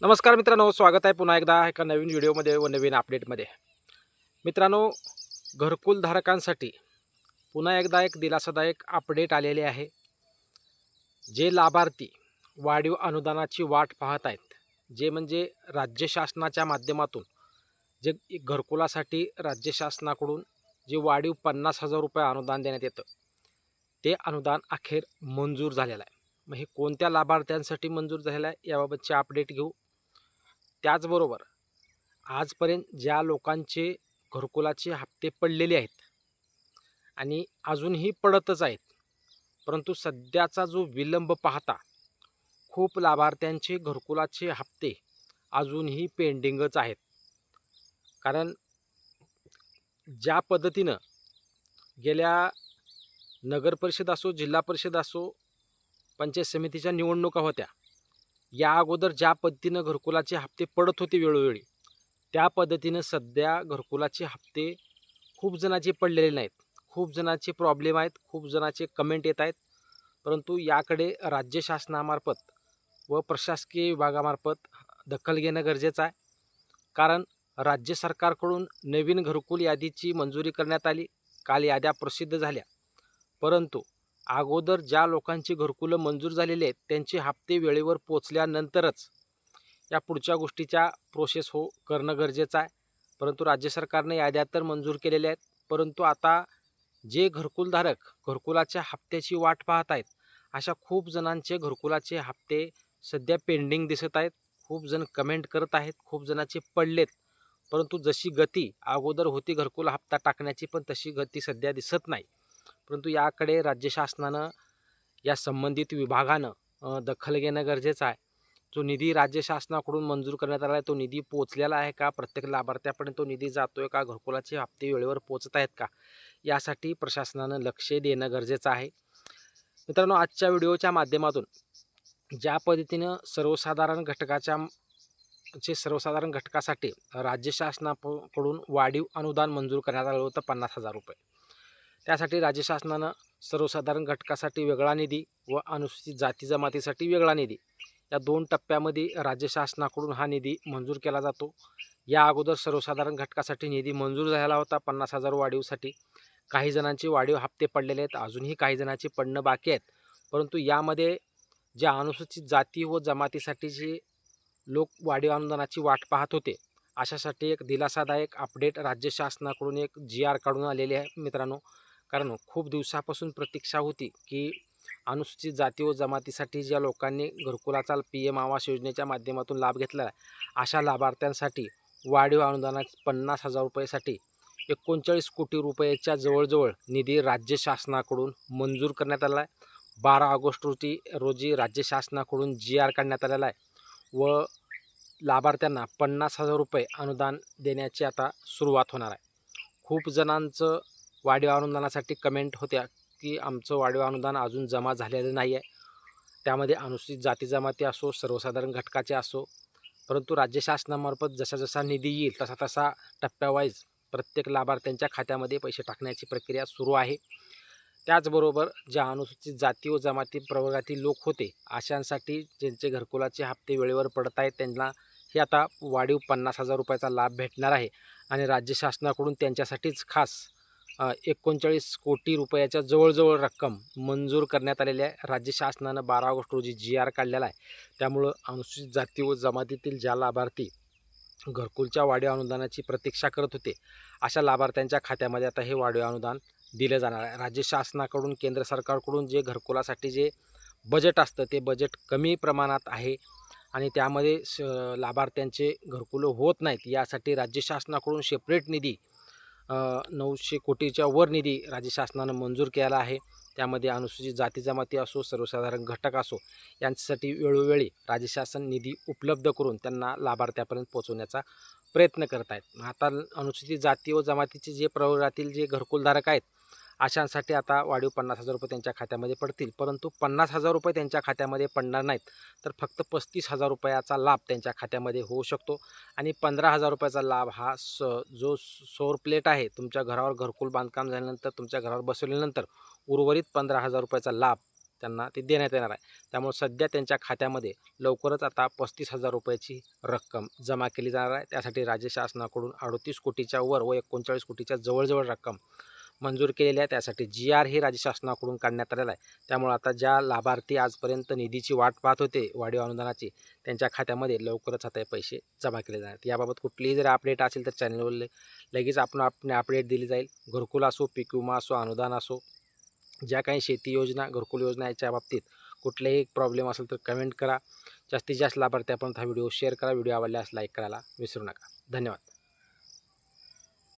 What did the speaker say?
नमस्कार मित्रांनो, स्वागत आहे पुन्हा एकदा एका नवीन व्हिडिओमध्ये व नवीन अपडेटमध्ये. मित्रांनो, घरकुल धारकांसाठी पुन्हा एकदा एक दिलासादायक अपडेट आलेले आहे. जे लाभार्थी वाढीव अनुदानाची वाट पाहत आहेत, जे म्हणजे राज्य शासनाच्या माध्यमातून जे घरकुलासाठी राज्य शासनाकडून जे वाढीव 50,000 रुपये अनुदान देण्यात येतं, ते अनुदान अखेर मंजूर झालेलं आहे. मग हे कोणत्या लाभार्थ्यांसाठी मंजूर झालेलं आहे याबाबतचे अपडेट घेऊ. त्याचबरोबर आजपर्यंत ज्या लोकांचे घरकुलाचे हप्ते पडलेले आहेत आणि अजूनही पडतच आहेत, परंतु सध्याचा जो विलंब पाहता खूप लाभार्थ्यांचे घरकुलाचे हप्ते अजूनही पेंडिंगच आहेत. कारण ज्या पद्धतीनं गेल्या नगरपरिषद असो, जिल्हा परिषद असो, पंचायत समितीच्या निवडणुका होत्या, या अगोदर ज्या पद्धतीनं घरकुलाचे हप्ते पडत होते वेळोवेळी, त्या पद्धतीनं सध्या घरकुलाचे हप्ते खूप जणांचे पडलेले नाहीत. खूप जणांचे प्रॉब्लेम आहेत, खूप जणांचे कमेंट येत आहेत. परंतु याकडे राज्य शासनामार्फत व प्रशासकीय विभागामार्फत दखल घेणं गरजेचं आहे. कारण राज्य सरकारकडून नवीन घरकुल यादीची मंजुरी करण्यात आली. काल याद्या प्रसिद्ध झाल्या. परंतु अगोदर ज्या लोकांची घरकुलं मंजूर झालेली आहेत, त्यांचे हप्ते वेळेवर पोचल्यानंतरच या पुढच्या गोष्टीच्या प्रोसेस करणं गरजेचं आहे. परंतु राज्य सरकारने याद्या तर मंजूर केलेल्या आहेत, परंतु आता जे घरकुलधारक घरकुलाच्या हप्त्याची वाट पाहत आहेत, अशा खूप जणांचे घरकुलाचे हप्ते सध्या पेंडिंग दिसत आहेत. खूप जण कमेंट करत आहेत, खूप जणांचे पडलेत, परंतु जशी गती अगोदर होती घरकुल हप्ता टाकण्याची, पण तशी गती सध्या दिसत नाही. परंतु याकडे राज्य शासनानं, या संबंधित विभागानं दखल घेणं गरजेचं आहे. जो निधी राज्य शासनाकडून मंजूर करण्यात आला आहे, तो निधी पोचलेला आहे का, प्रत्येक लाभार्थ्यापर्यंत तो निधी जातोय का, घरकुलाचे हप्ते वेळेवर पोचत आहेत का, यासाठी प्रशासनानं लक्ष देणं गरजेचं आहे. मित्रांनो, आजच्या व्हिडिओच्या माध्यमातून ज्या पद्धतीनं सर्वसाधारण घटकासाठी राज्य शासनाकडून वाढीव अनुदान मंजूर करण्यात आलं होतं 50,000 रुपये. त्यासाठी राज्य शासनानं सर्वसाधारण घटकासाठी वेगळा निधी व अनुसूचित जाती जमातीसाठी वेगळा निधी, या 2 टप्प्यामध्ये राज्य शासनाकडून हा निधी मंजूर केला जातो. या अगोदर सर्वसाधारण घटकासाठी निधी मंजूर झाला होता 50,000 वाढीवसाठी. काही जणांचे वाढीव हप्ते पडलेले आहेत, अजूनही काही जणांचे पडणं बाकी आहेत. परंतु यामध्ये ज्या अनुसूचित जाती व जमातीसाठी जे लोक वाढीव अनुदानाची वाट पाहत होते, अशासाठी एक दिलासादायक अपडेट राज्य शासनाकडून एक GR काढून आलेले आहे मित्रांनो. कारण खूप दिवसापासून प्रतीक्षा होती की अनुसूचित जाती व जमातीसाठी ज्या लोकांनी घरकुलाचा PM आवास योजनेच्या माध्यमातून लाभ घेतला आहे, अशा लाभार्थ्यांसाठी वाढीव अनुदानात 50,000 रुपयेसाठी 39 कोटी रुपयाच्या जवळजवळ निधी राज्य शासनाकडून मंजूर करण्यात आला आहे. 12 ऑगस्ट रोजी राज्य शासनाकडून GR काढण्यात आलेला आहे व लाभार्थ्यांना 50,000 रुपये अनुदान देण्याची आता सुरुवात होणार आहे. खूप जणांचं वाढीव अनुदानासाठी कमेंट होत्या की आमचं वाढीव अनुदान अजून जमा झालेलं नाही आहे. त्यामध्ये अनुसूचित जाती जमाती असो, सर्वसाधारण घटकाचे असो, परंतु राज्य शासनामार्फत जसा जसा निधी येईल तसा तसा टप्प्यावाईज प्रत्येक लाभार्थ्यांच्या खात्यामध्ये पैसे टाकण्याची प्रक्रिया सुरू आहे. त्याचबरोबर ज्या अनुसूचित जाती व जमाती प्रवर्गातील लोक होते, अशांसाठी ज्यांचे घरकुलाचे हप्ते वेळेवर पडत आहेत, त्यांना हे आता वाढीव 50,000 रुपयाचा लाभ भेटणार आहे. आणि राज्य शासनाकडून त्यांच्यासाठीच खास 39 कोटी रुपयाच्या जवळजवळ रक्कम मंजूर करण्यात आलेली आहे. राज्य शासनानं 12 ऑगस्ट रोजी GR काढलेला आहे. त्यामुळं अनुसूचित जाती व जमातीतील ज्या लाभार्थी घरकुलच्या वाढीव अनुदानाची प्रतीक्षा करत होते, अशा लाभार्थ्यांच्या खात्यामध्ये आता हे वाढीव अनुदान दिलं जाणार आहे. राज्य शासनाकडून, केंद्र सरकारकडून जे घरकुलासाठी जे बजेट असतं, ते बजेट कमी प्रमाणात आहे आणि त्यामध्ये लाभार्थ्यांचे घरकुलं होत नाहीत. यासाठी राज्य शासनाकडून सेपरेट निधी 900 कोटीच्या वर निधी राज्य शासनानं मंजूर केला आहे. त्यामध्ये अनुसूचित जाती जमाती असो, सर्वसाधारण घटक असो, यांच्यासाठी वेळोवेळी राज्य शासन निधी उपलब्ध करून त्यांना लाभार्थ्यापर्यंत पोहोचवण्याचा प्रयत्न करत आहेत. आता अनुसूचित जाती व जमातीचे जे प्रवर्गातील जे घरकुलधारक आहेत, अशांसाठी आता वाढीव 50,000 रुपये त्यांच्या खात्यामध्ये पडतील. परंतु 50,000 रुपये त्यांच्या खात्यामध्ये पडणार नाहीत, तर फक्त 35,000 रुपयाचा लाभ त्यांच्या खात्यामध्ये होऊ शकतो. आणि 15,000 रुपयाचा लाभ हा जो सौर प्लेट आहे, तुमच्या घरावर घरकुल बांधकाम झाल्यानंतर तुमच्या घरावर बसवल्यानंतर उर्वरित 15,000 रुपयाचा लाभ त्यांना ते देण्यात येणार आहे. त्यामुळे सध्या त्यांच्या खात्यामध्ये लवकरच आता 35,000 रुपयाची रक्कम जमा केली जाणार आहे. त्यासाठी राज्य शासनाकडून 38 कोटीच्या वर व 39 कोटीच्या जवळजवळ रक्कम मंजूर केलेली आहे. त्यासाठी GR हे राज्य शासनाकडून काढण्यात आलेला आहे. त्यामुळे आता ज्या लाभार्थी आजपर्यंत निधीची वाट पाहत होते वाढीव अनुदानाची, त्यांच्या खात्यामध्ये लवकरच आता हे पैसे जमा केले जाणार आहेत. याबाबत कुठलीही जर अपडेट असेल तर चॅनलवर लगेच आपण अपडेट दिली जाईल. घरकुल असो, पीक विमा असो, अनुदान असो, ज्या काही शेती योजना, घरकुल योजना याच्या बाबतीत कुठलेही प्रॉब्लेम असेल तर कमेंट करा. जास्तीत जास्त लाभार्थ्यापर्यंत हा व्हिडिओ शेअर करा. व्हिडिओ आवडल्यास लाईक करायला विसरू नका. धन्यवाद.